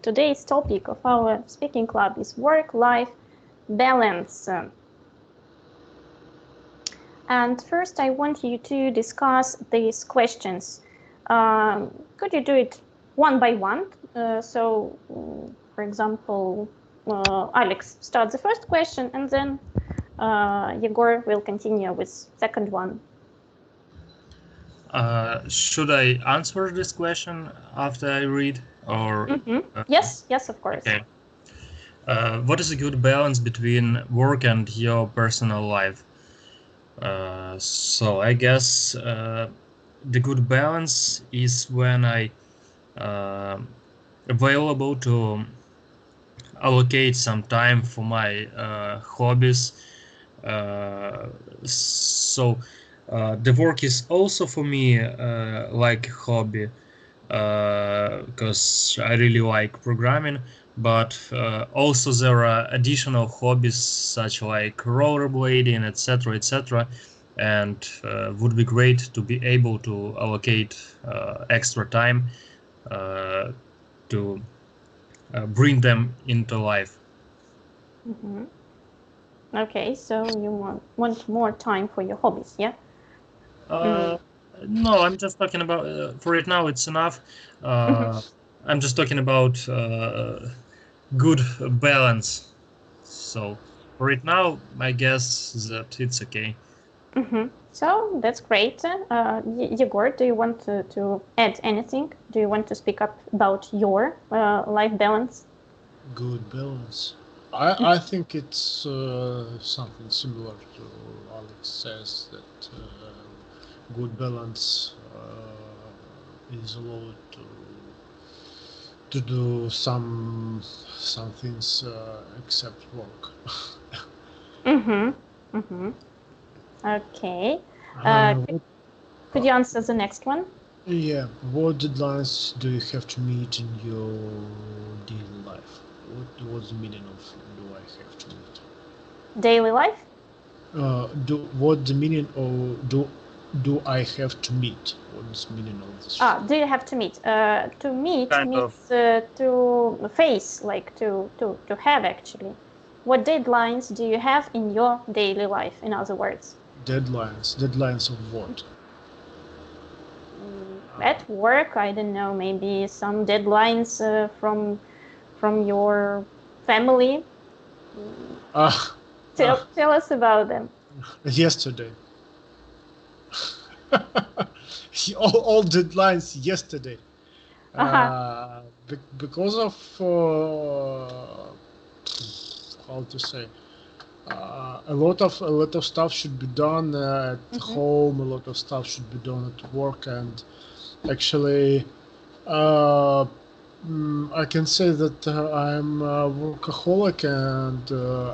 today's topic of our speaking club is work-life balance. And first, I want you to discuss these questions. Could you do it one by one? For example, Alex starts the first question, and then Yegor will continue with second one. Should I answer this question after I read, or? Yes, of course. Okay. What is a good balance between work and your personal life? So I guess the good balance is when I available to allocate some time for my hobbies. The work is also for me like a hobby, because I really like programming, but also there are additional hobbies such like rollerblading, etc., and would be great to be able to allocate extra time to bring them into life. Okay, so you want more time for your hobbies, yeah? No, I'm just talking about for it now. It's enough. I'm just talking about good balance. So for it now, I guess that it's okay. So that's great. Yegor, do you want to add anything? Do you want to speak up about your life balance? Good balance. I think it's something similar to Alex says, that good balance is allowed to do some things except work. Okay. Could you answer the next one? Yeah. What deadlines do you have to meet in your daily life? What's the meaning of do I have to meet? Daily life? What the meaning of do I have to meet? What's the meaning of this? Do you have to meet? To meet means to face, like to have actually. What deadlines do you have in your daily life, in other words? Deadlines of what? At work, I don't know, maybe some deadlines from your family. Tell us about them. Yesterday. all deadlines yesterday. Because of how to say, a lot of stuff should be done at home. A lot of stuff should be done at work, and actually, I can say that I'm a workaholic, and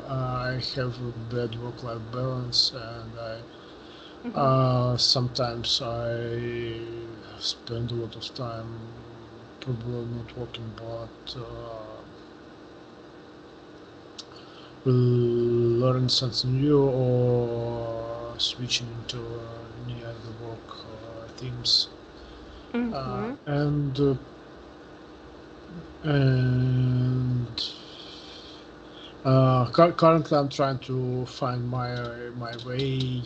I have a bad work-life balance, and sometimes I spend a lot of time probably not working, but learn something new or switching into any other work themes. Currently I'm trying to find my way.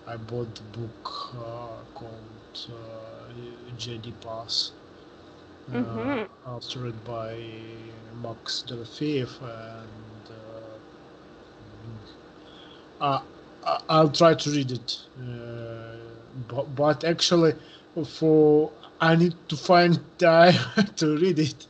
I bought the book called JD Pass, authored by Max Dorofeev, and I'll try to read it, but actually I need to find time to read it.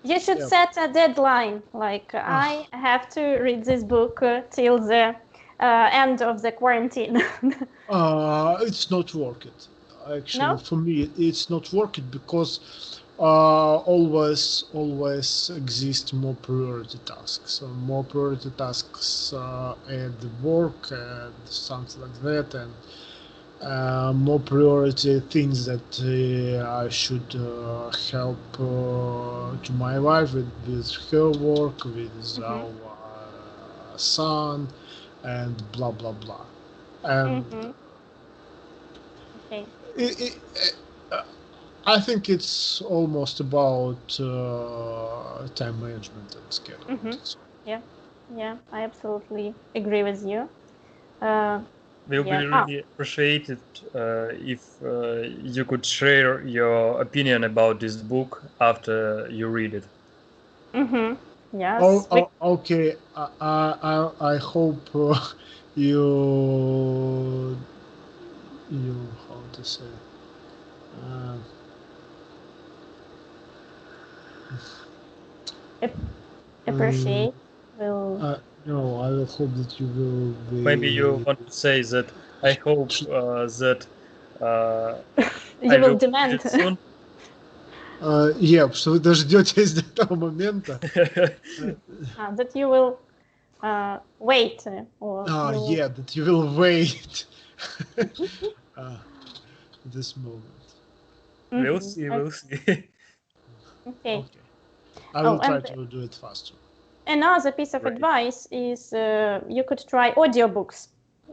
You should set a deadline, like I have to read this book till the end of the quarantine. It's not worth it. Actually, no? For me, it's not worth it because always exist more priority tasks. More priority tasks at the work and something like that, and more priority things that I should help to my wife with her work, with our son, and blah blah blah. And Okay. I think it's almost about time management and scheduling. Mm-hmm. Yeah, I absolutely agree with you. Will be really appreciate it if you could share your opinion about this book after you read it. Mm-hmm. Yes. Okay. I hope you how to say. Appreciate. Will. No, I will hope that you will be. Maybe you want to say that I hope that You I will will demand. read it soon. Что вы дождетесь до этого момента. That you will wait. Or that you will wait this moment. We'll see. Okay. I will try to do it faster. Another piece of advice is you could try audiobooks.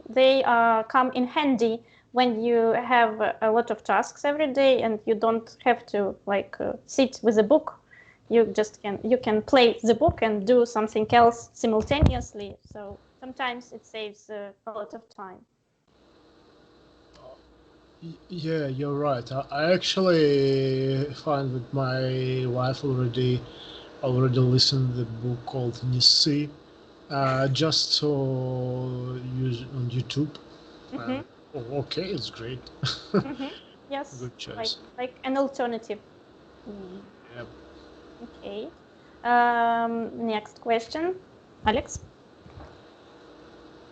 They come in handy when you have a lot of tasks every day and you don't have to sit with a book. You can play the book and do something else simultaneously. So sometimes it saves a lot of time. Yeah, you're right. I actually find that my wife already listened to the book called INIKA, just to use it on YouTube. Okay, it's great. Yes, good choice. Like an alternative. Yep. Okay. Next question, Alex.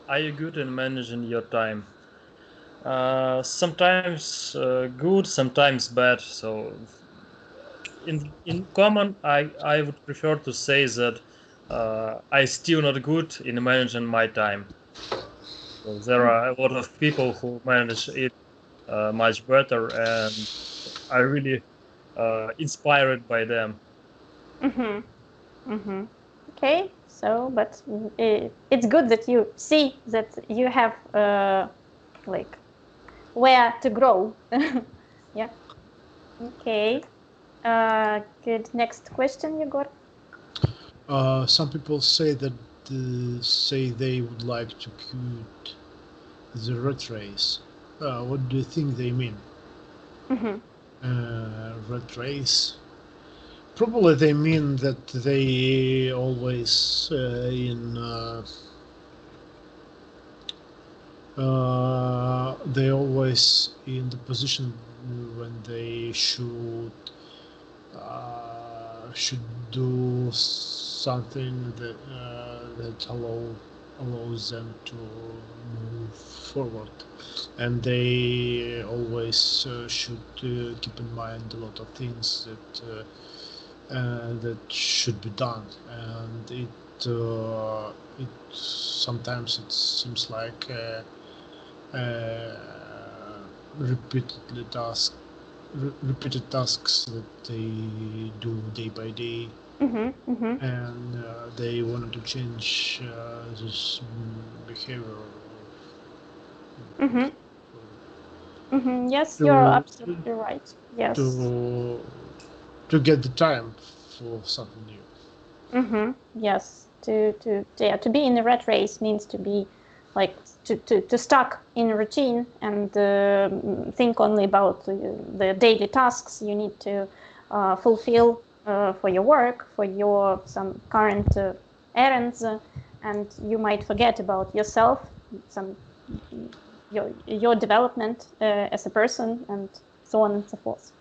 Are you good in managing your time? Sometimes good, sometimes bad. So in common, I would prefer to say that I still not good in managing my time. So there are a lot of people who manage it much better, and I really inspired by them. Okay, so but it's good that you see that you have where to grow. Yeah. Okay. Good. Next question, Yegor. Some people say that they would like to quit the rat race. What do you think they mean? Rat race. Probably they mean that they always in the position when they should do something that allows them to move forward, and they always should keep in mind a lot of things that should be done, and it sometimes it seems like repeated tasks that they do day by day, and they wanted to change this behavior. Yes, you're absolutely right. Yes. To get the time for something new. Yes. To be in the rat race means to be to stuck in a routine and think only about the daily tasks you need to fulfill for your work, for your some current errands, and you might forget about yourself, your development as a person, and so on and so forth.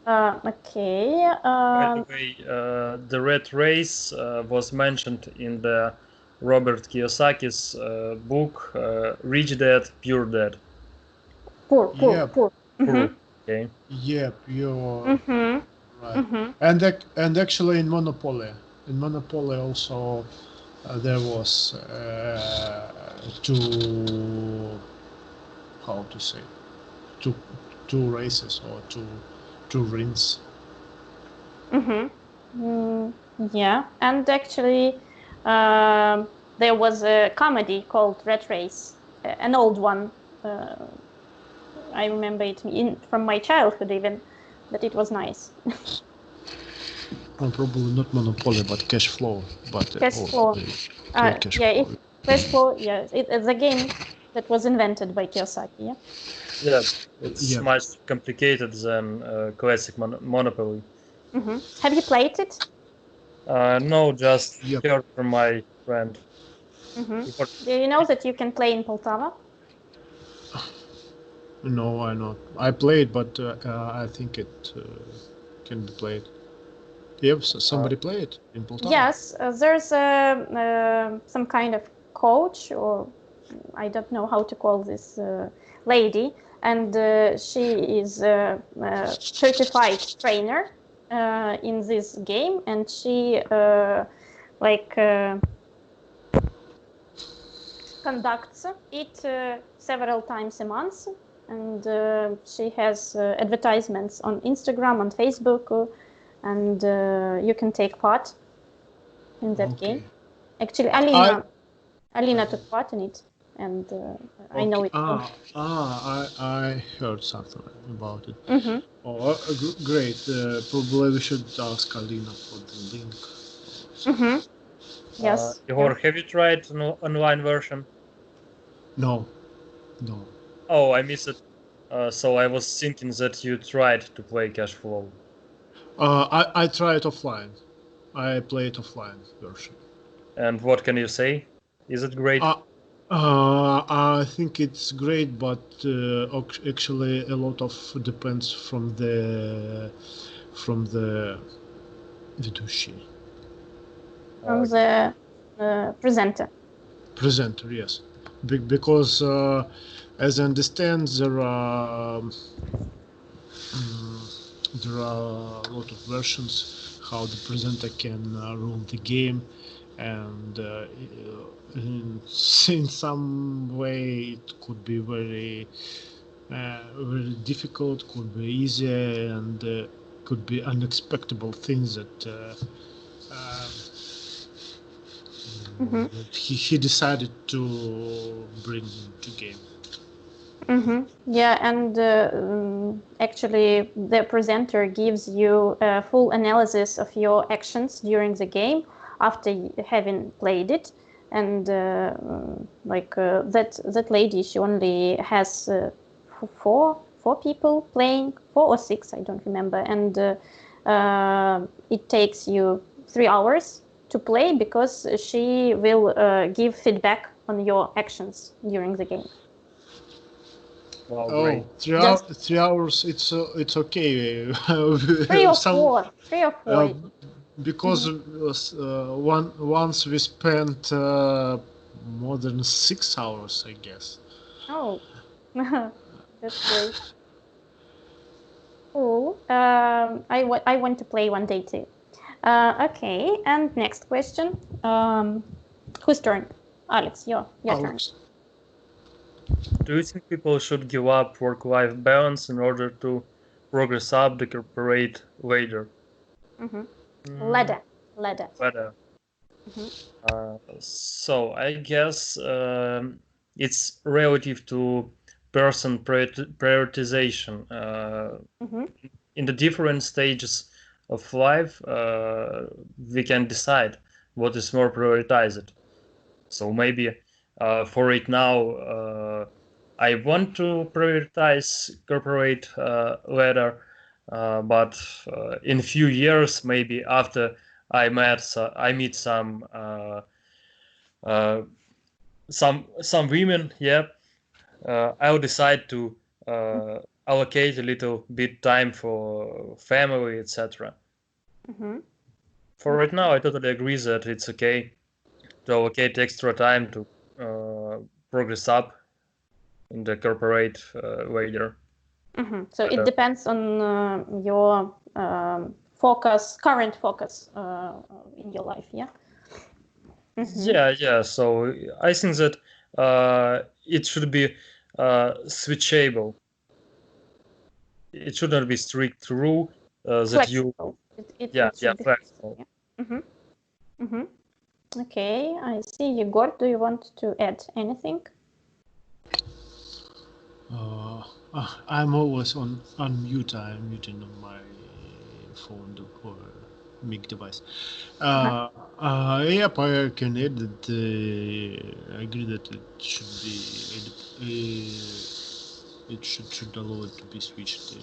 Okay. By the way, the rat race was mentioned in the Robert Kiyosaki's book Rich Dad, Poor Dad. Poor. Okay. Yep, you're right. And actually in Monopoly also there was two races or two rings. Yeah, and actually there was a comedy called Rat Race, an old one, I remember it from my childhood even, but it was nice. Probably not Monopoly, but Cash Flow. But Cash Flow. Cash yeah, Flow. Cash Flow. Yeah, it's a game that was invented by Kiyosaki. Yeah. Yeah, it's much complicated than classic Monopoly. Mm-hmm. Have you played it? No, just heard from my friend. Mm-hmm. Do you know that you can play in Poltava? No, I not. I played, but I think it can be played. Yep, somebody play it in Poltava. Yes, there's some kind of coach, or I don't know how to call this lady, and she is a certified trainer in this game, and she conducts it several times a month, and she has advertisements on Instagram, on Facebook, and you can take part in that game. Actually, Alina took part in it, and I know it. I heard something about it. Mm-hmm. Oh, great. Probably we should ask Alina for the link. Mm-hmm. Yes. Igor, have you tried an online version? No. Oh, I missed it. So I was thinking that you tried to play Cash Flow. I tried offline. I played offline version. And what can you say? Is it great? I think it's great, but actually a lot of depends from the ведущий. From the presenter. Presenter, yes, because as I understand, there are a lot of versions how the presenter can rule the game, and in some way it could be very difficult, could be easy, and could be unexpected things that he decided to bring into game. Mm-hmm. Yeah, and actually the presenter gives you a full analysis of your actions during the game after having played it, and that lady, she only has four people playing, 4 or 6, I don't remember, and it takes you 3 hours to play because she will give feedback on your actions during the game. Wow, great. 3 hours, it's okay. 3 or 4. Because once we spent more than 6 hours, I guess. Oh, that's great. Cool. I want to play one day too. Okay, and next question. Whose turn? Alex, your turn. Do you think people should give up work-life balance in order to progress up the corporate ladder? Mm-hmm. Ladder. Mm-hmm. So I guess it's relative to person prioritization. In the different stages of life, we can decide what is more prioritized. So maybe for right now, I want to prioritize corporate ladder, but in a few years, maybe after I meet some women, I'll decide to allocate a little bit time for family, etc. For right now, I totally agree that it's okay to allocate extra time to progress up in the corporate ladder. So it depends on your current focus in your life, yeah? Yeah. So I think that it should be switchable. It should not be strict rule that flexible. It should be flexible. Yeah. Okay, I see. Yegor, do you want to add anything? I'm always on mute. I'm muting on my phone or mic device. Yep, I can add that. I agree that it should be it should allow it to be switched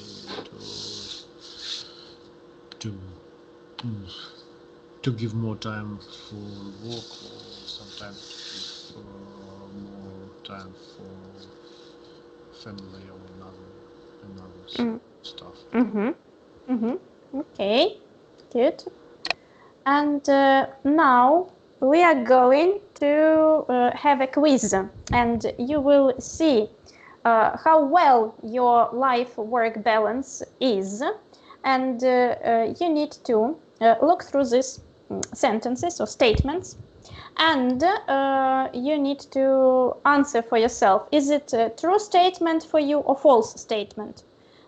to give more time for work, or sometimes to give more time for family or another stuff. Okay, good. And now we are going to have a quiz, and you will see how well your life-work balance is. And you need to look through these sentences or statements, and you need to answer for yourself. Is it a true statement for you or false statement?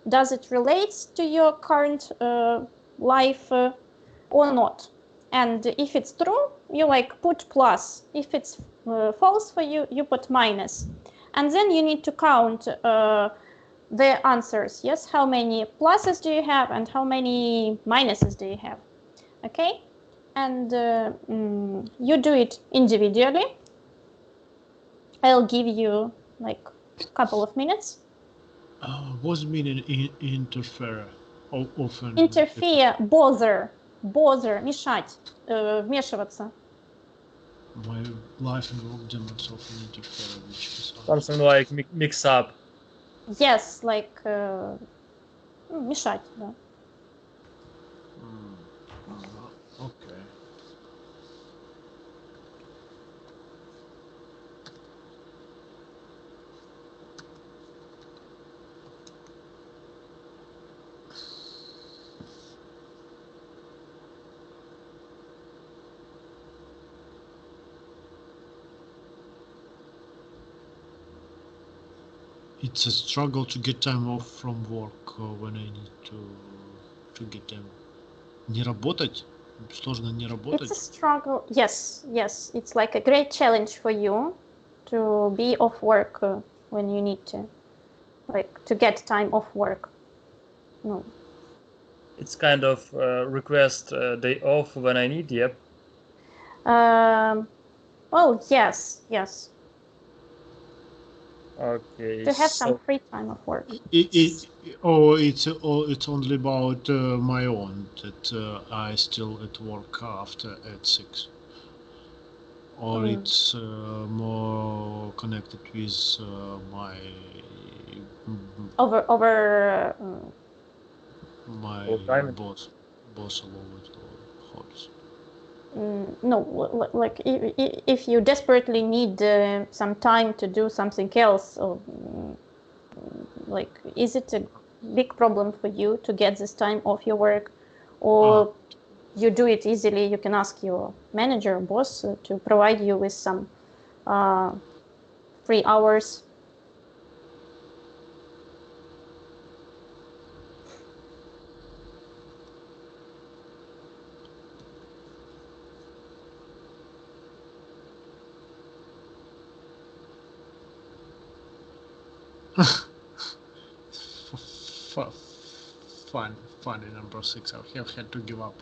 Does it relate to your current life or not? And if it's true, you put plus. If it's false for you, you put minus. And then you need to count the answers. Yes, how many pluses do you have and how many minuses do you have? Okay, and you do it individually. I'll give you a couple of minutes. What does it mean interfere? Often. Interfere, bother, мешать, вмешиваться. My life and work demons often interfere, which is Something like mix up. Yes, мешать, да. Okay. It's a struggle to get time off from work when I need to get time. Не работать? Сложно не работать? It's a struggle. Yes. It's like a great challenge for you to be off work when you need to, to get time off work. No. It's kind of request day off when I need, yep. Well, yes. Okay. To have some free time off work. It's only about my own that I still at work after at 6, or it's more connected with my my boss allowed or hobbies. No, if you desperately need some time to do something else, or is it a big problem for you to get this time off your work, or you do it easily? You can ask your manager or boss to provide you with some free hours. Funny number 6. I have had to give up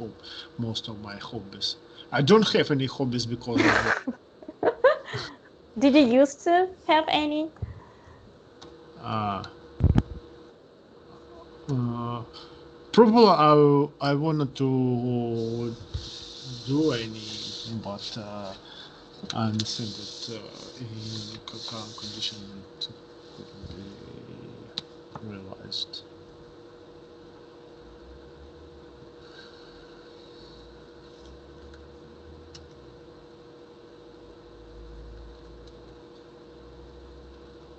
most of my hobbies. I don't have any hobbies because of Did you used to have any? Probably I wanted to do any, but I understand that in current condition it couldn't be realized.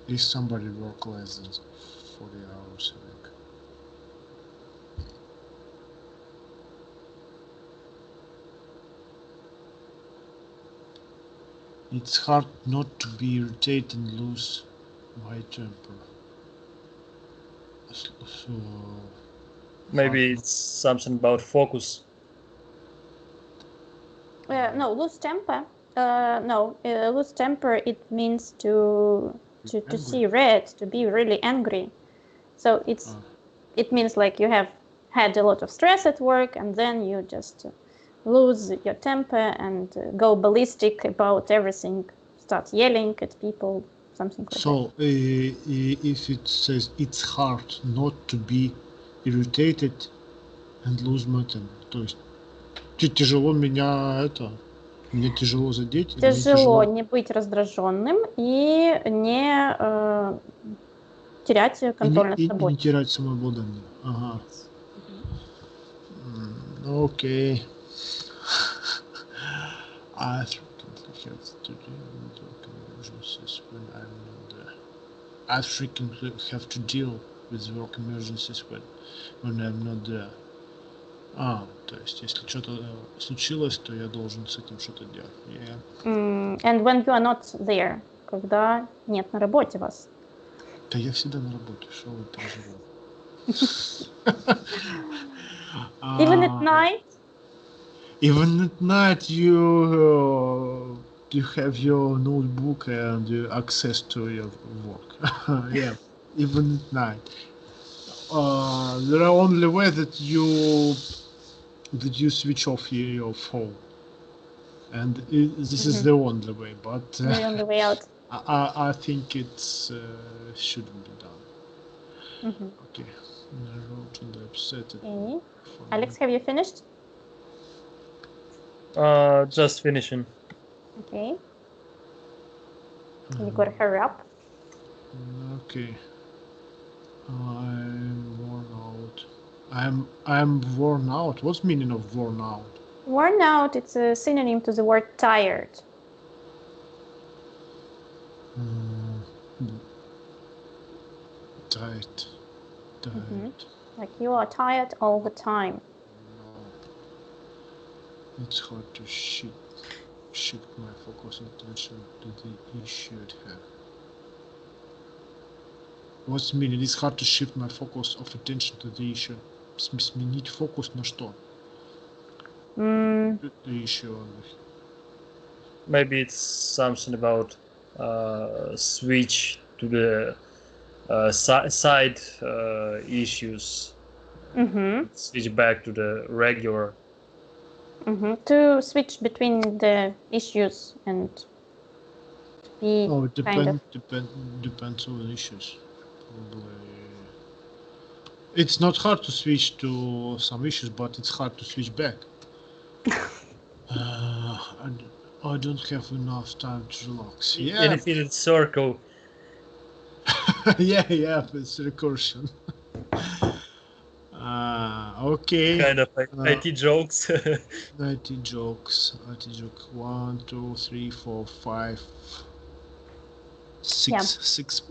If somebody work less than 40 hours a week. It's hard not to be irritated and lose my temper. So maybe it's something about focus. No, lose temper. No, lose temper. It means to see red, to be really angry. So it means like you have had a lot of stress at work, and then you just lose your temper and go ballistic about everything, start yelling at people, something like that. So if it says it's hard not to be irritated and lose my temper, то есть тяжело меня тяжело задеть. Тяжело не быть раздраженным и не терять контроль над собой. И не терять самообладание. Ага. Окей. I frequently have to deal with work emergencies when I'm not there. I frequently have to deal with work emergencies when I'm not there. То есть, если что-то случилось, то я должен с этим что-то делать. Yeah. And when you are not there, когда нет на работе вас. Да я всегда на работе, что вы переживаете? Even at night? Even at night you have your notebook and access to your work. Yeah, even at night. There are only way that you switch off your phone, and this is the only way. But the only way out. I think it shouldn't be done. Okay. I wrote on the website. Okay. Alex, have you finished? Just finishing. Okay. You gotta hurry up. Okay. I'm worn out. I'm worn out. What's the meaning of worn out? Worn out, it's a synonym to the word tired. Tired. Like you are tired all the time. No. It's hard to shift my focus and attention to the issue at hand. What's the meaning? It's hard to shift my focus of attention to the issue. Сменить фокус на что? The issue. Maybe it's something about switch to the side issues. Switch back to the regular. To switch between the issues and be depends on the issues. Probably. It's not hard to switch to some issues, but it's hard to switch back. I don't have enough time to relax. Yeah. Infinite circle. yeah, it's recursion. Okay. Kind of like IT jokes. IT jokes. 1, 2, 3, 4, 5, 6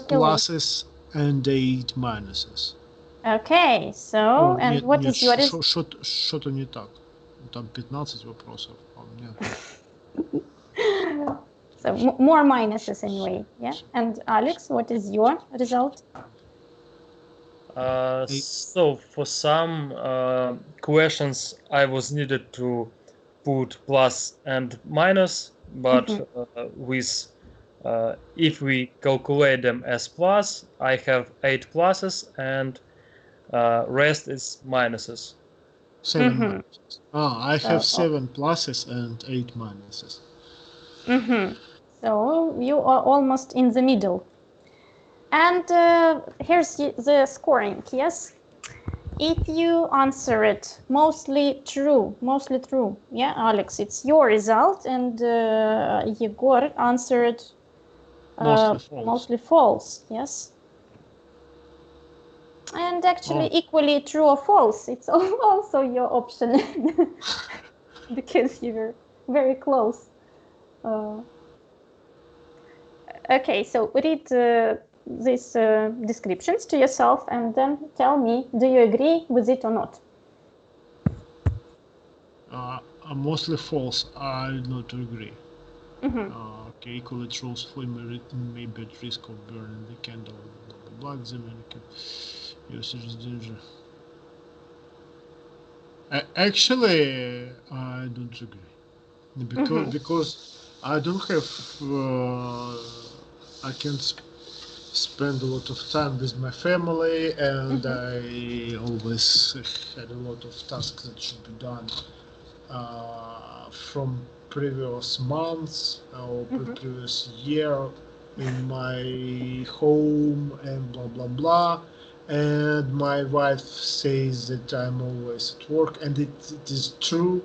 pluses and 8 minuses. Okay, so and what is your что-то не так. Там 15 вопросов. So more minuses anyway, yeah. And Alex, what is your result? So for some questions I was needed to put plus and minus, but with if we calculate them as plus, I have 8 pluses and rest is minuses. 7 minuses. I have 7 pluses and 8 minuses. So you are almost in the middle. And here's the scoring, yes? If you answer it mostly true, yeah, Alex, it's your result, and Yegor answered mostly false, yes? And actually equally true or false, it's also your option, because you're very close. Okay, so read these descriptions to yourself and then tell me, do you agree with it or not? Mostly false. I do not agree. Okay, equally true. Flame may be at risk of burning the candle. Black the American usage danger. Actually, I don't agree because I don't have. I can't spend a lot of time with my family, and I always had a lot of tasks that should be done from previous months or previous year in my home and blah blah blah. And my wife says that I'm always at work, and it is true.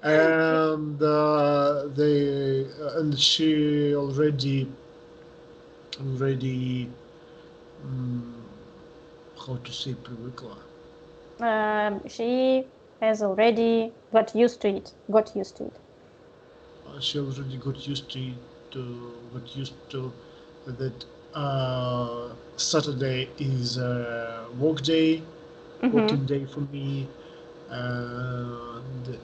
And and she already how to say привыкла. She has already got used to it. She already got used to that. Saturday is a working day for me, and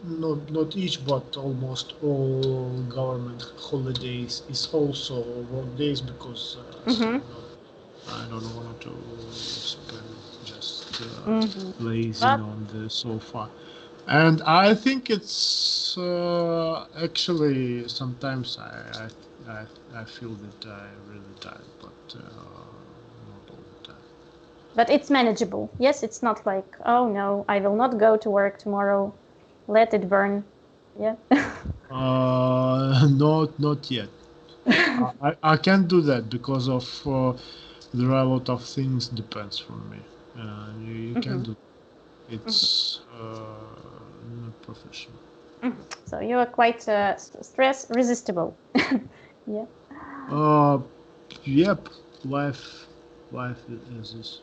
not each, but almost all government holidays is also work days, because I don't want to spend just lazing on the sofa. And I think it's actually sometimes I feel that I'm really tired, but not all the time. But it's manageable. Yes, it's not like, oh no, I will not go to work tomorrow. Let it burn. Yeah. Not yet. I can't do that because of there are a lot of things depends from me. You can't do. It's not professional. So you are quite stress resistible. Yeah. Yep. Life is this.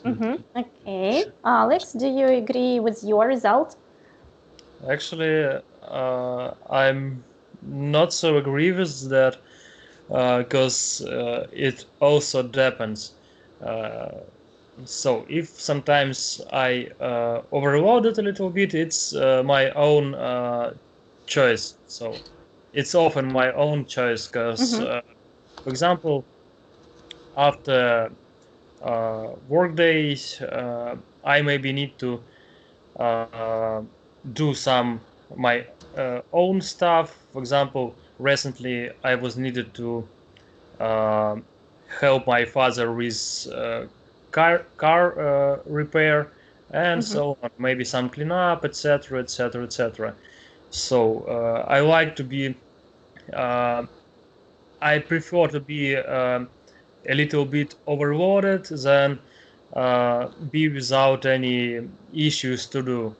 Okay. Alex, do you agree with your result? Actually, I'm not so agree with that, because it also depends. So if sometimes I overload it a little bit, it's my own choice. So it's often my own choice, because, for example, after work days, I maybe need to do some my own stuff. For example, recently I was needed to help my father with car repair and so on, maybe some cleanup, etc., etc., etc. So I like to be I prefer to be a little bit overloaded than be without any issues to do.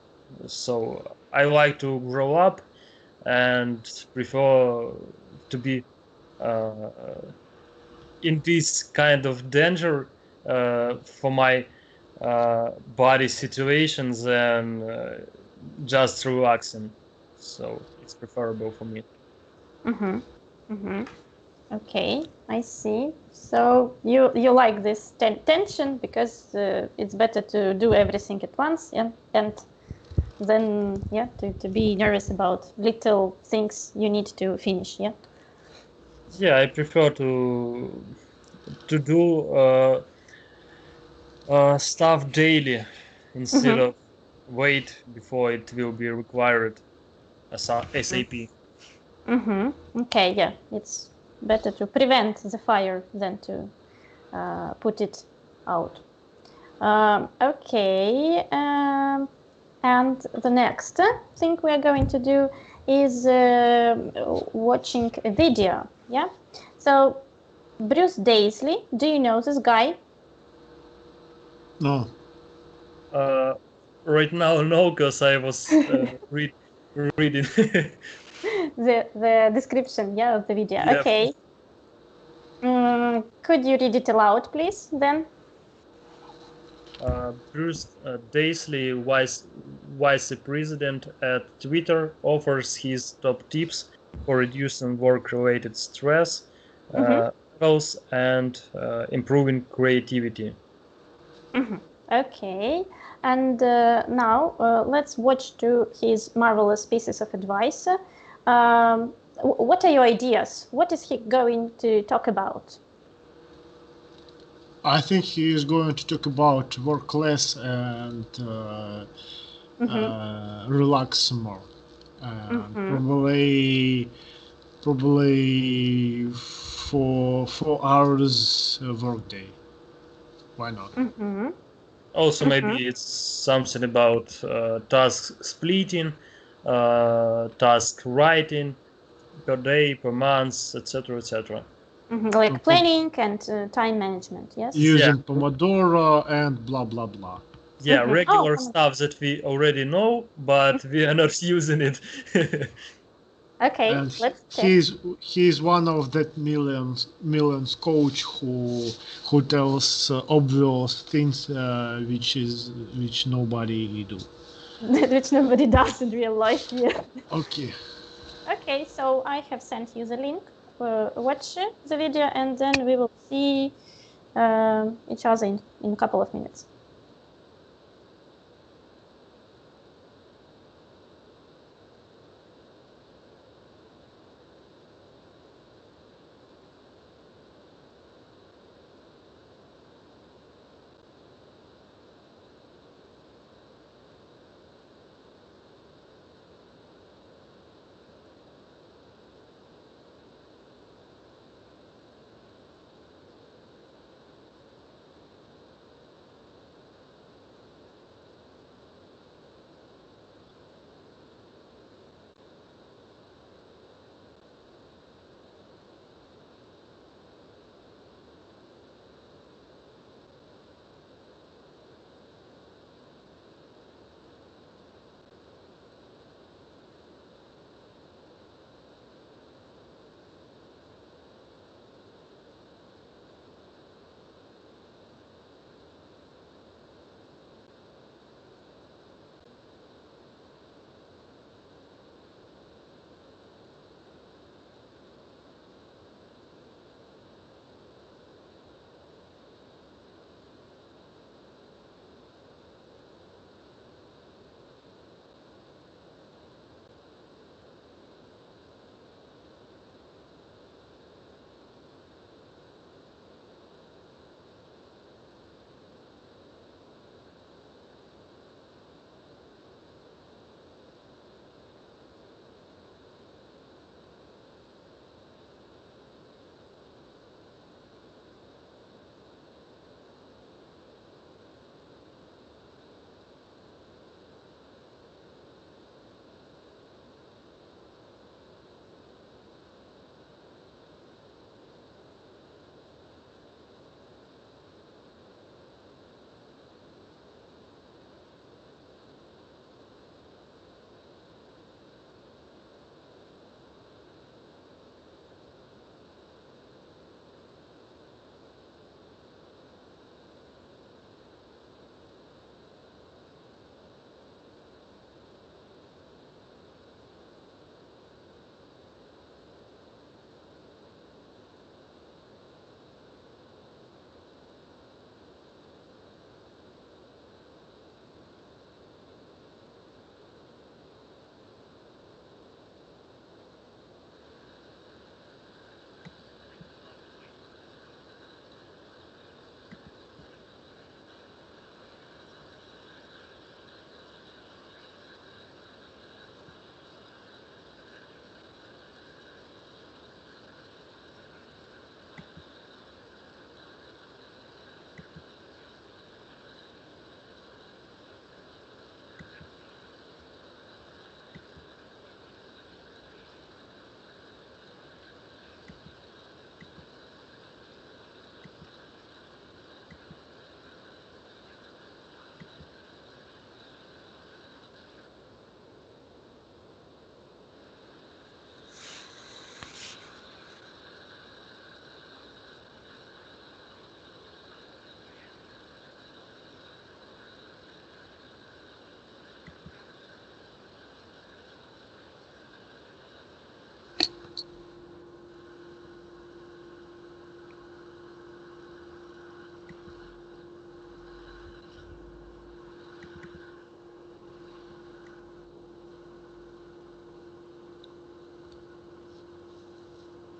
So I like to grow up and prefer to be in this kind of danger for my body situations than just relaxing. So it's preferable for me. Okay, I see. So you like this tension because it's better to do everything at once, yeah, and then to be nervous about little things you need to finish, yeah. Yeah, I prefer to do stuff daily instead of wait before it will be required ASAP. Okay, yeah, it's better to prevent the fire than to put it out. Okay, and the next thing we are going to do is watching a video. Yeah, so Bruce Daisley, do you know this guy? No. Right now, no, because I was reading the description, yeah, of the video. Yeah. Okay. Could you read it aloud, please, then? Bruce Daisley, vice president at Twitter, offers his top tips for reducing work-related stress levels and improving creativity. Okay, and now let's watch to his marvelous pieces of advice. What are your ideas? What is he going to talk about? I think he is going to talk about work less and relax more. Probably probably 4 hours a work day. Why not? Mm-hmm. Also, maybe it's something about task splitting, task writing per day, per month, etc., etc. Like planning and time management, yes? Using Pomodoro and blah, blah, blah. Yeah, regular Oh, stuff that we already know, but we are not using it. okay, And let's check. he's one of that millions coach who tells obvious things which nobody do. Which nobody does in real life, yeah. Okay. Okay, so I have sent you the link. Watch the video, and then we will see each other in a couple of minutes.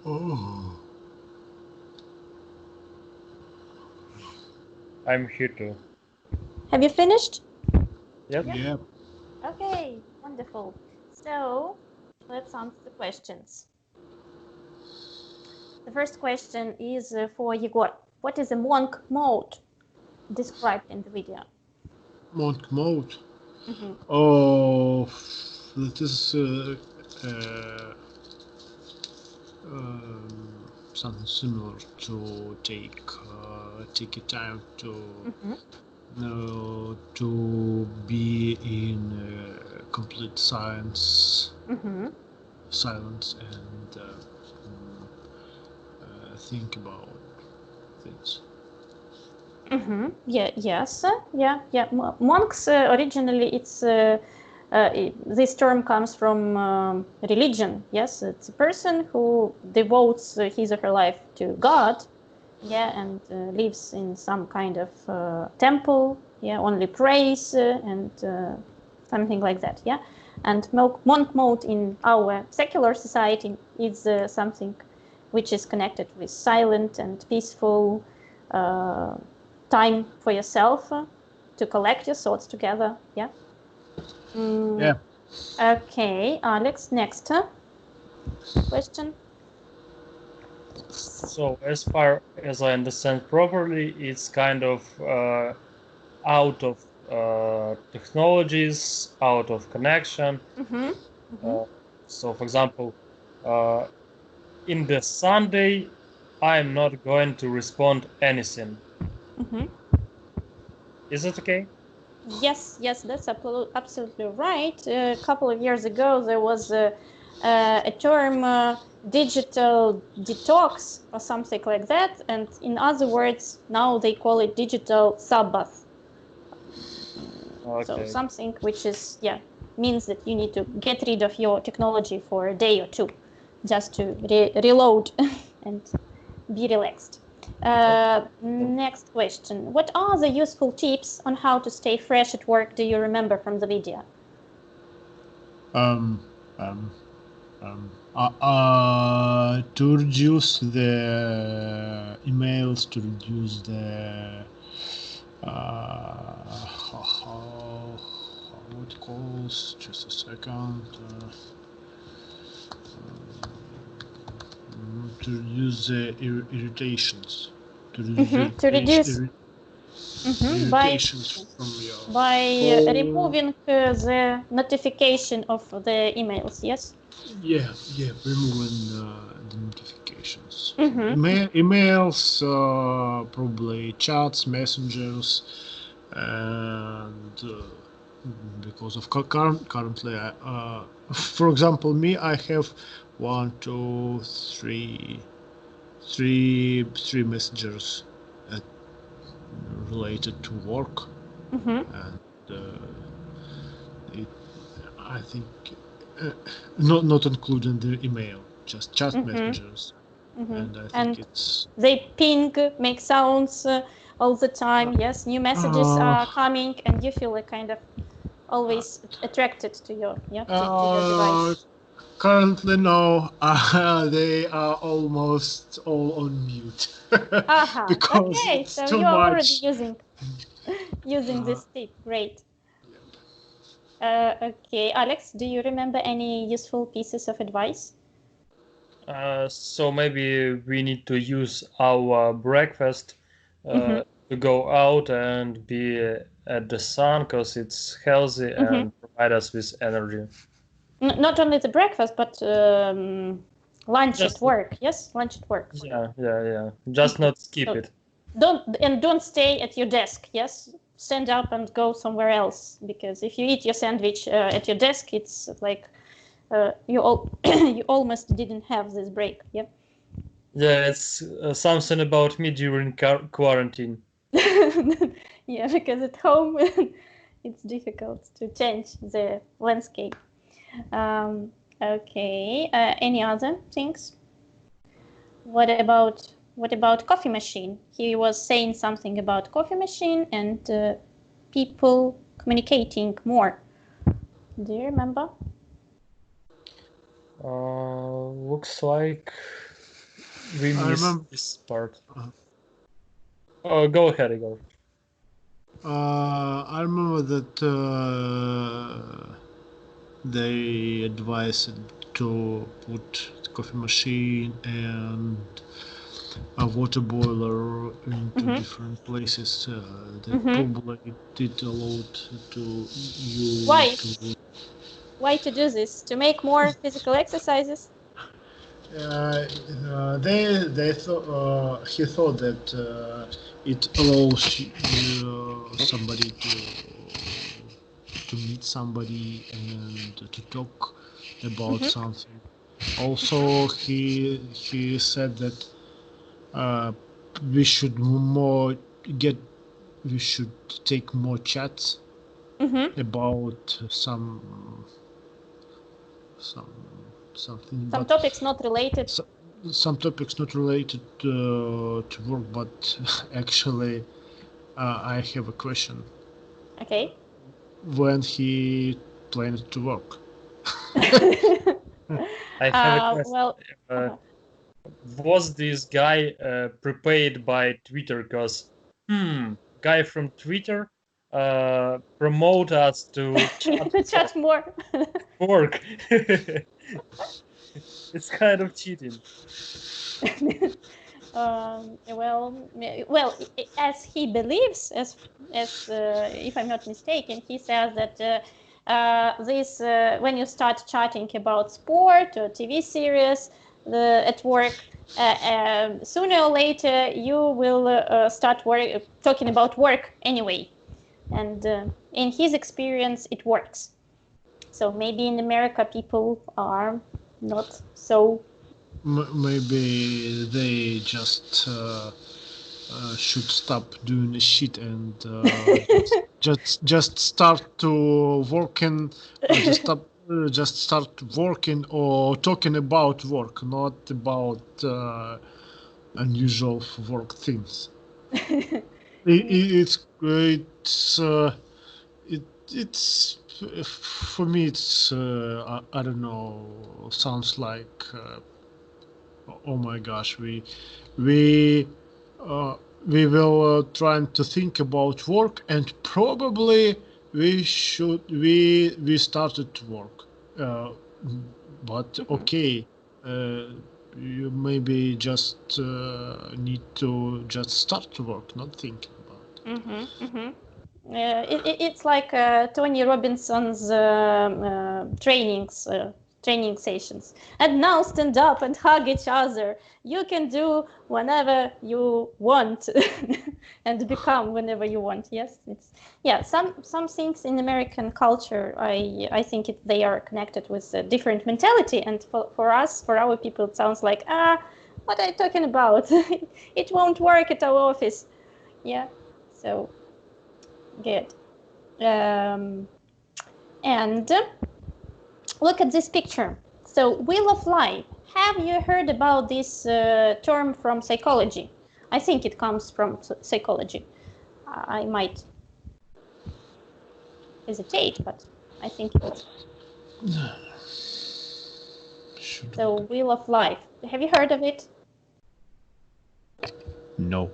Oh. I'm here too. Have you finished? Yep. Yeah. Okay, wonderful. So let's answer the questions. The first question is for Yegor. What is a monk mode described in the video? Monk mode. Mhm. Oh, that is something similar to take your time to to be in complete silence and think about things. Yeah. Yes. Yeah. Monks originally, it's this term comes from religion. Yes, it's a person who devotes his or her life to God. Yeah, and lives in some kind of temple. Yeah, only prays and something like that. Yeah, and monk mode in our secular society is something which is connected with silent and peaceful time for yourself to collect your thoughts together. Yeah. Yeah. Okay, Alex, next question. So as far as I understand properly, it's kind of out of technologies, out of connection. So, for example, in the Sunday, I'm not going to respond anything. Is it okay? Yes, that's absolutely right. A couple of years ago, there was a term digital detox or something like that. And in other words, now they call it digital Sabbath. Okay. So something which is, means that you need to get rid of your technology for a day or two just to reload and be relaxed. Next question. What are the useful tips on how to stay fresh at work do you remember from the video? To reduce the emails, to reduce the how it calls, just a second, to reduce the irritations, to reduce irritations from your by removing the notification of the emails. Yes. Yeah, removing the notifications. Emails, probably chats, messengers, and because of currently, for example, me, I have 1, 2, 3 messengers related to work, and I think. Not including the email, just chat messengers, and I think it's they ping, make sounds all the time. Yes, new messages are coming, and you feel like kind of always attracted to your to your device. Currently, no. They are almost all on mute because okay, it's so too you are much. already using this tip. Great. Okay, Alex, do you remember any useful pieces of advice? So maybe we need to use our breakfast to go out and be at the sun because it's healthy and provide us with energy. Not only the breakfast, but lunch at work. Yes, lunch at work. Yeah. Just not skip it. Don't stay at your desk. Yes, stand up and go somewhere else, because if you eat your sandwich at your desk, it's like you almost didn't have this break. Yeah. Yeah, it's something about me during quarantine. Yeah, because at home it's difficult to change the landscape. Okay. Any other things? What about coffee machine? He was saying something about coffee machine and people communicating more. Do you remember? Looks like we missed this part. Go ahead, Igor. I remember that they advised to put the coffee machine and a water boiler into different places. That probably did a lot to you. Why? Why to do this? To make more physical exercises? They thought he thought that it allows somebody to meet somebody and to talk about something. Also, he said that we should take more chats about something. Some topics not related. Some topics not related to work, but actually, I have a question. Okay. When he planned to work? I have a question. Well, was this guy prepaid by Twitter? Because guy from Twitter promote us to chat more. Work. It's kind of cheating. Well, as he believes, as if I'm not mistaken, he says that this when you start chatting about sport or TV series at work, sooner or later you will start talking about work anyway, and in his experience, it works. So maybe in America people are not so. Maybe they just should stop doing the shit and just start to working. Just start working or talking about work, not about unusual work things. It's for me. It's I don't know. Sounds like. Oh my gosh, we will trying to think about work, and probably we started to work, but okay, you maybe just need to just start to work, not thinking about it. It's like Tony Robinson's training sessions. And now stand up and hug each other. You can do whenever you want and become whenever you want. Yes, some things in American culture, I think they are connected with a different mentality. And for our people, it sounds like, what are you talking about? It won't work at our office. Yeah, so good. And look at this picture. So, wheel of life. Have you heard about this term from psychology? I think it comes from psychology. I might hesitate, but I think it is. So, wheel of life. Have you heard of it? No.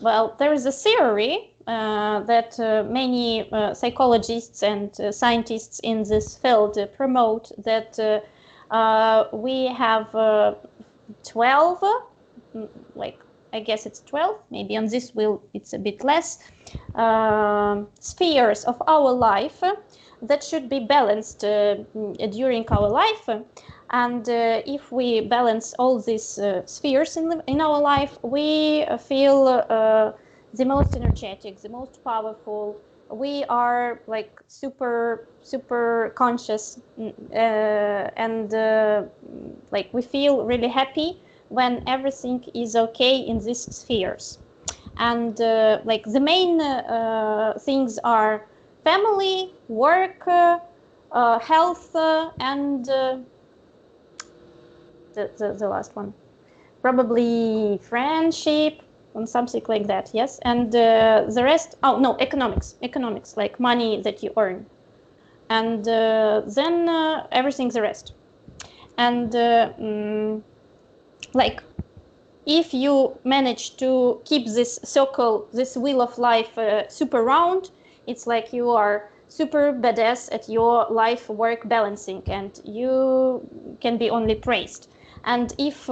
Well, there is a theory that many psychologists and scientists in this field promote, that we have 12, I guess it's 12, maybe on this wheel it's a bit less, spheres of our life that should be balanced during our life. And if we balance all these spheres in our life, we feel the most energetic, the most powerful. We are like super conscious, and like we feel really happy when everything is okay in these spheres. And like the main things are family, work, health, and the last one, probably friendship and something like that. Yes, and the rest, economics, like money that you earn, and then everything the rest. And like if you manage to keep this circle, this wheel of life super round, it's like you are super badass at your life-work balancing, and you can be only praised. And if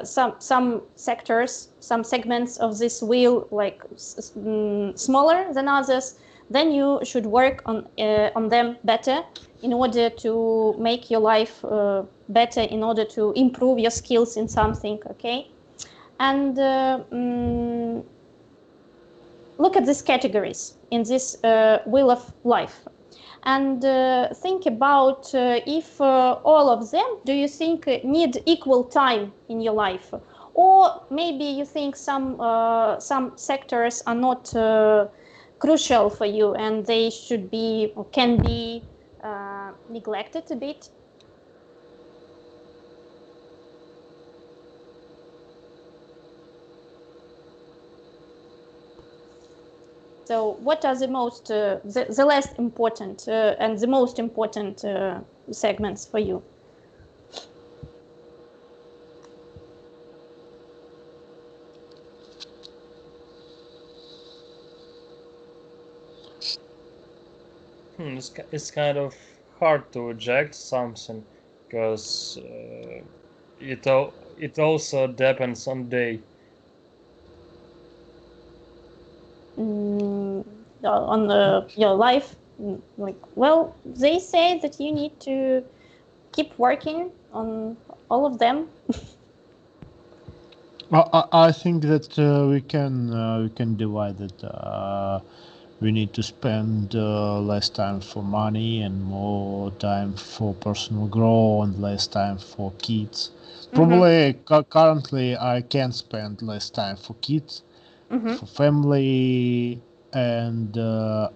some sectors, some segments of this wheel like smaller than others, then you should work on them better in order to make your life better, in order to improve your skills in something, okay? And look at these categories in this wheel of life, and think about if all of them, do you think need equal time in your life? Or maybe you think some sectors are not crucial for you and they should be or can be neglected a bit? So what are the most, the less important and the most important segments for you? It's kind of hard to reject something because it also depends on day. On your life, like, well, they say that you need to keep working on all of them. I think that we can divide it. We need to spend less time for money and more time for personal growth and less time for kids. Probably currently I can spend less time for kids, for family, and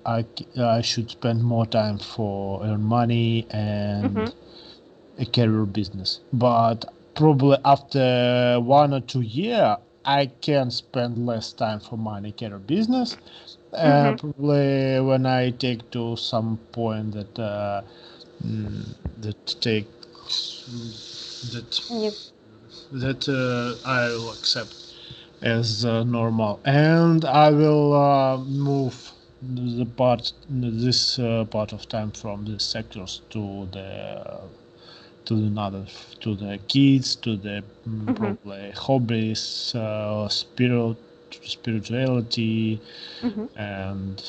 I should spend more time for earn money and a career business. But probably after 1 or 2 years, I can spend less time for money, career business. Probably when I take to some point that I will accept as normal, and I will move this part of time from the sectors to the kids, to the probably hobbies, spirituality, and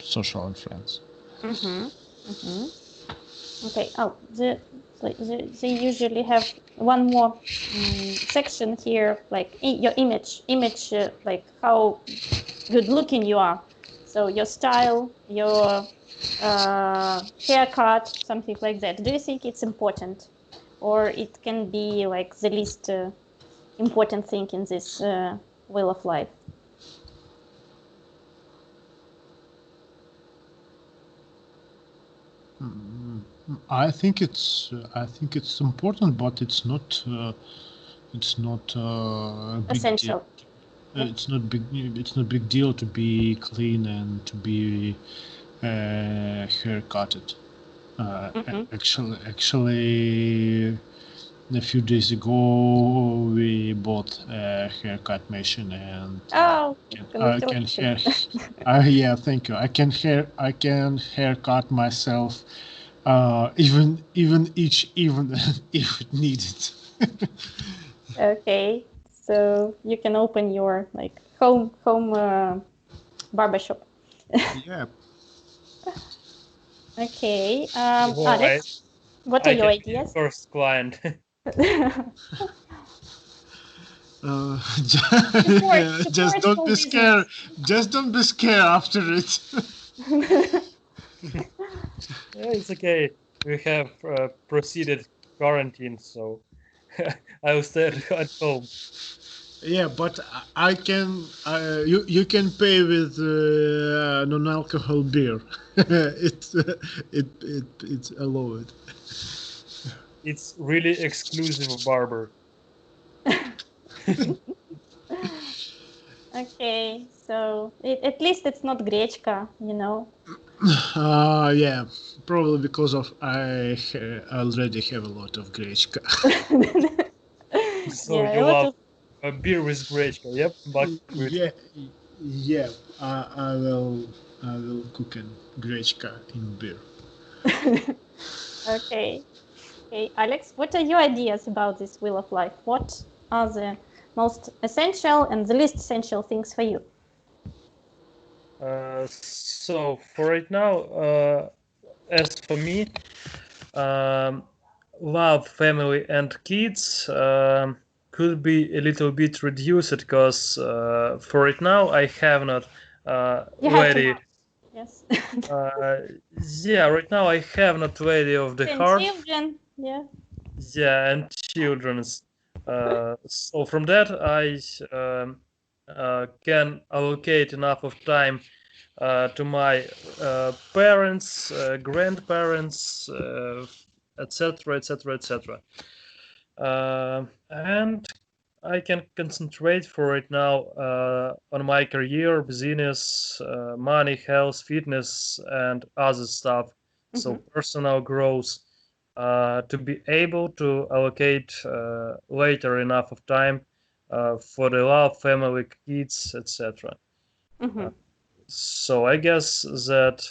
social and friends. Okay. Oh, they usually have one more section here, like your image, like how good looking you are. So your style, your haircut, something like that. Do you think it's important, or it can be like the least important thing in this wheel of life? I think it's important, but it's not essential. It's not big deal to be clean and to be haircutted. Actually, a few days ago we bought a haircut machine, and Oh, I can yeah, thank you. I can haircut myself, even if it needed. Okay, so you can open your like home barbershop. Yeah. Okay, Alex, what are your ideas? First client. Just don't be scared. Just don't be scared after it. Yeah, it's okay. We have proceeded quarantine, so I will stay at home. Yeah, but I can. You can pay with non-alcohol beer. It's allowed. It's really exclusive barber. Okay, so at least it's not grechka, you know. Yeah, probably because of I already have a lot of grechka. So yeah, you love a beer with grechka, yep? But yeah. I will I will cook an grechka in beer. Okay. Okay, Alex, what are your ideas about this wheel of life? What are the most essential and the least essential things for you? So for right now, as for me, love, family, and kids could be a little bit reduced because for right now I have not You have ready. to. Yes. Yeah, right now I have not ready of the And heart. children, yeah. Yeah, and children's. So from that I can allocate enough of time to my parents, grandparents, etc., etc., etc. And I can concentrate for right now on my career, business, money, health, fitness, and other stuff. So personal growth to be able to allocate later enough of time for the love, family, kids, etc. So I guess that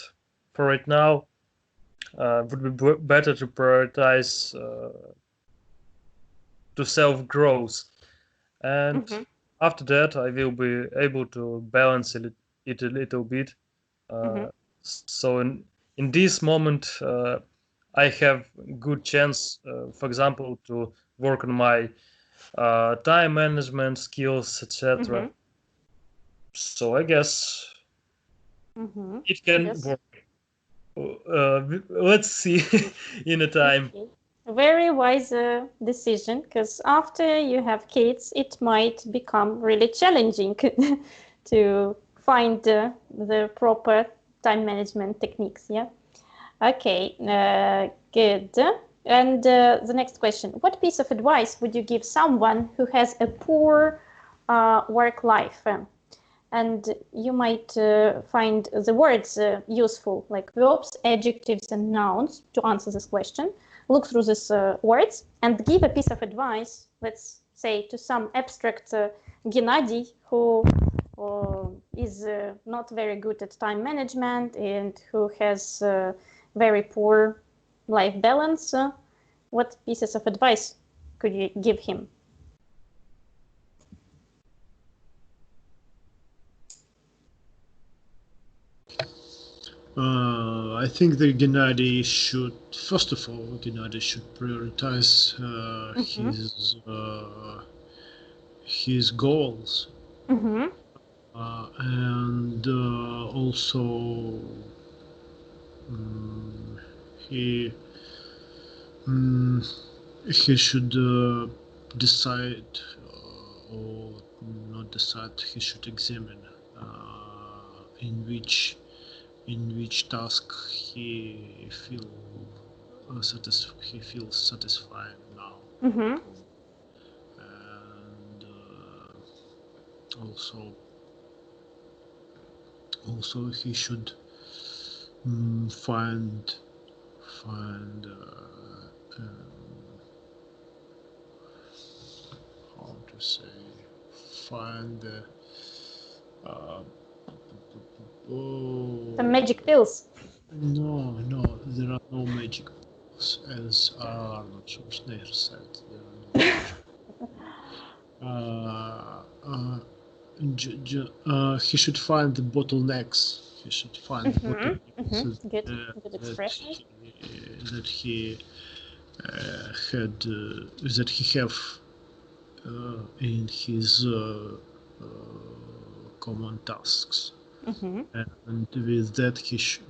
for right now would be better to prioritize to self growth, and after that I will be able to balance it a little bit. So in this moment I have good chance, for example, to work on my time management skills, etc. So I guess it can work. Let's see in a time. Okay. A very wise decision, because after you have kids, it might become really challenging to find the proper time management techniques. Yeah. Okay. Good. And the next question: what piece of advice would you give someone who has a poor work life? And you might find the words useful, like verbs, adjectives, and nouns, to answer this question. Look through these words and give a piece of advice, let's say, to some abstract Gennady who is not very good at time management and who has very poor life balance. What pieces of advice could you give him? I think that Gennady should, first of all, Gennady should prioritize his goals, and also he he should decide, or not decide. He should examine in which task he feels satisfied now, and also he should find how to say find The magic pills. No, there are no magic pills, as Arnold Schwarzenegger said. There are no he should find the bottlenecks. He should find the bottlenecks Good expression. that he had that he have in his common tasks, and with that he should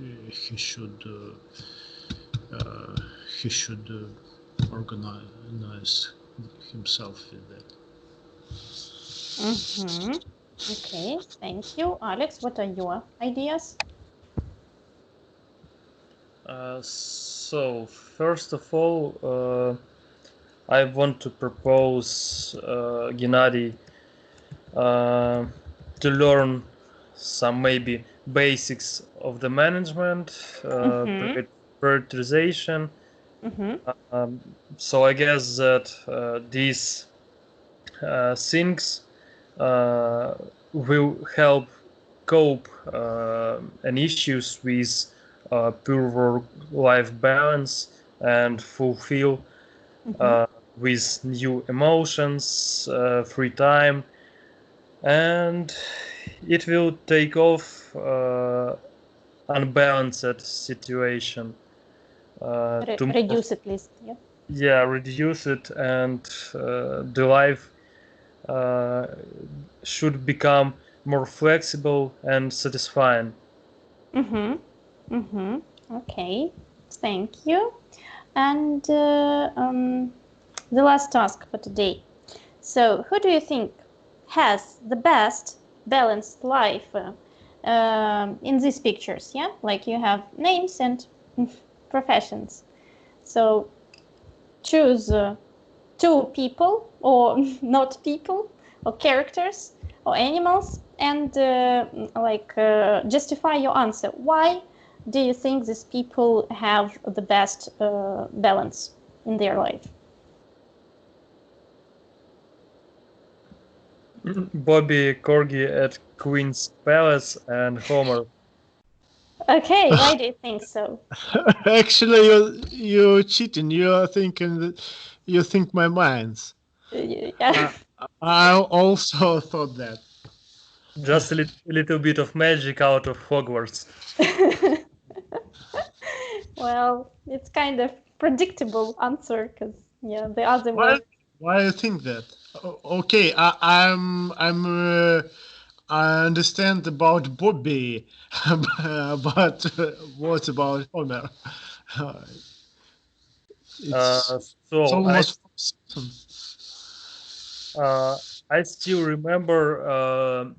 organize himself with that. Okay, thank you. Alex, what are your ideas? So first of all, I want to propose Gennady to learn some maybe basics of the management, prioritization. So I guess that these things will help cope and issues with poor work-life balance and fulfill with new emotions, free time, and it will take off unbalanced situation. Reduce at least, yeah. Yeah, reduce it, and the life should become more flexible and satisfying. Okay, thank you. And the last task for today. So, who do you think has the best balanced life in these pictures? Yeah, like you have names and professions. So, choose 2 people, or not people, or characters, or animals, and justify your answer. Why do you think these people have the best balance in their life? Bobby, Corgi at Queen's Palace, and Homer. Okay, why do you think so? Actually, you're cheating. You're thinking that you think my minds. Yeah. I also thought that. Just a little bit of magic out of Hogwarts. Well, it's kind of predictable answer, because the other one. Why do you think that? Okay, I understand about Bobby, but what about Homer? It's almost. I still remember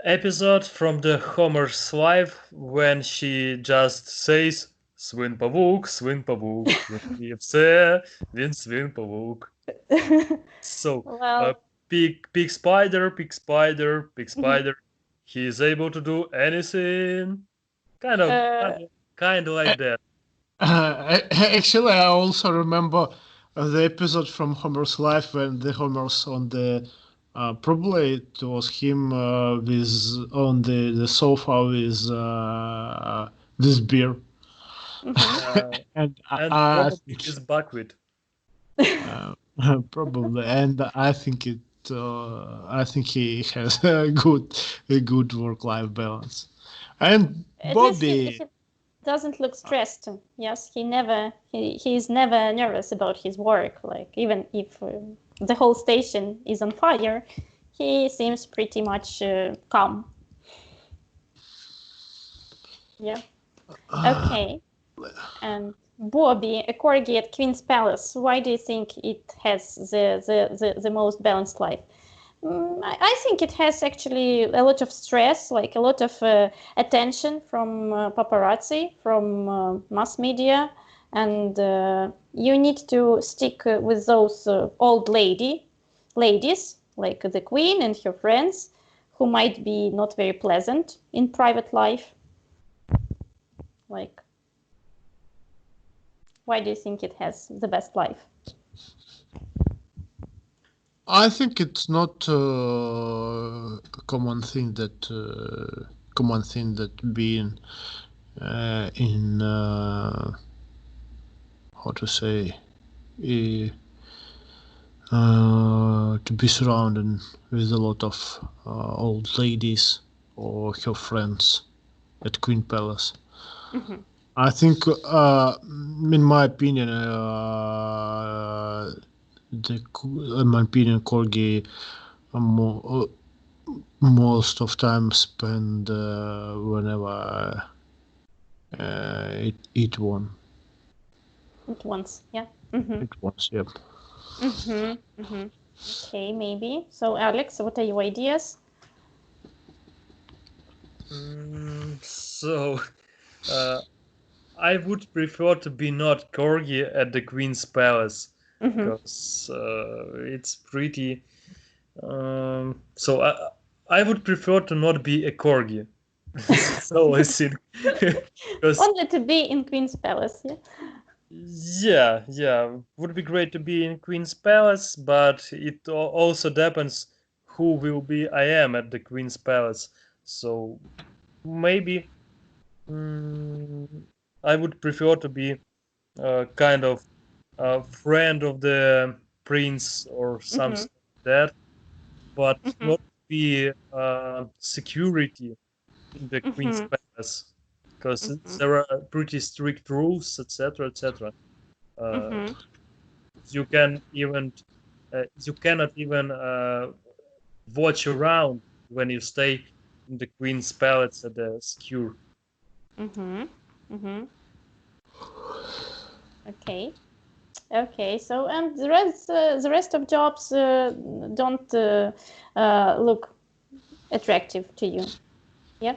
episode from the Homer's life when she just says "Свин павук, він все, він свин павук." So Well, big spider, he is able to do anything. Kind of like that. Actually, I also remember the episode from Homer's life when the Homer's on the probably it was him with on the sofa with this beer, and probably his buckwheat. Probably, and I think it. I think he has a good work-life balance, and at Bobby. least he doesn't look stressed. Yes, he's never nervous about his work. Like, even if the whole station is on fire, he seems pretty much calm. Yeah. Okay. And Bobby, a corgi at Queen's Palace. Why do you think it has the most balanced life? I think it has actually a lot of stress, like a lot of attention from paparazzi, from mass media, and you need to stick with those old ladies, like the Queen and her friends, who might be not very pleasant in private life. Like, why do you think it has the best life? I think it's not a common thing that being in how to say to be surrounded with a lot of old ladies or her friends at Queen Palace. I think, in my opinion, corgi most of time spend whenever eat one. It once, yeah. It once, yep. Okay, maybe. So, Alex, what are your ideas? I would prefer to be not corgi at the Queen's Palace, because it's pretty. So I would prefer to not be a corgi. So I think. Only to be in Queen's Palace, yeah. Yeah, would be great to be in Queen's Palace, but it also depends who will be I am at the Queen's Palace. So maybe I would prefer to be kind of a friend of the prince or something like that, but not be security in the Queen's Palace, because there are pretty strict rules, etc., etc. You can even you cannot even watch around when you stay in the Queen's Palace at the secure. Okay. Okay. So and the rest of jobs don't look attractive to you. Yeah.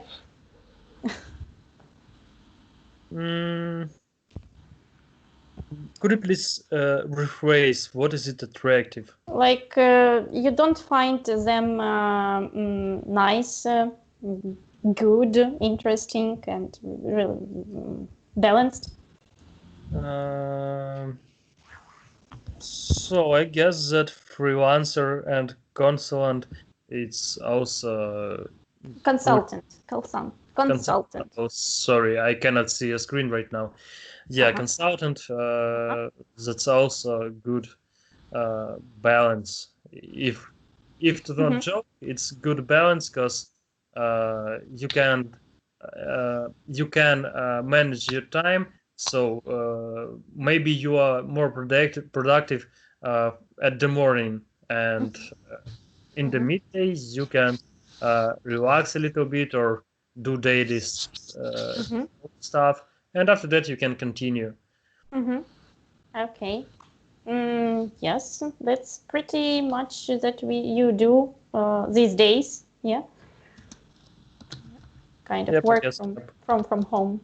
Could you please rephrase? What is it attractive? Like you don't find them nice, good, interesting, and really balanced? So I guess that freelancer and consultant, it's also Consultant. Oh, sorry, I cannot see a screen right now. Yeah, consultant. That's also a good balance. If to not job, it's good balance because you can manage your time. So maybe you are more productive at the morning, and in the midday you can relax a little bit or do daily stuff, and after that you can continue. Okay. Yes, that's pretty much that you do these days. Yeah. Kind of Yep, work yes. from home.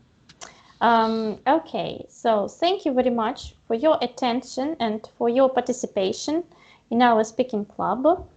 Okay, so thank you very much for your attention and for your participation in our speaking club.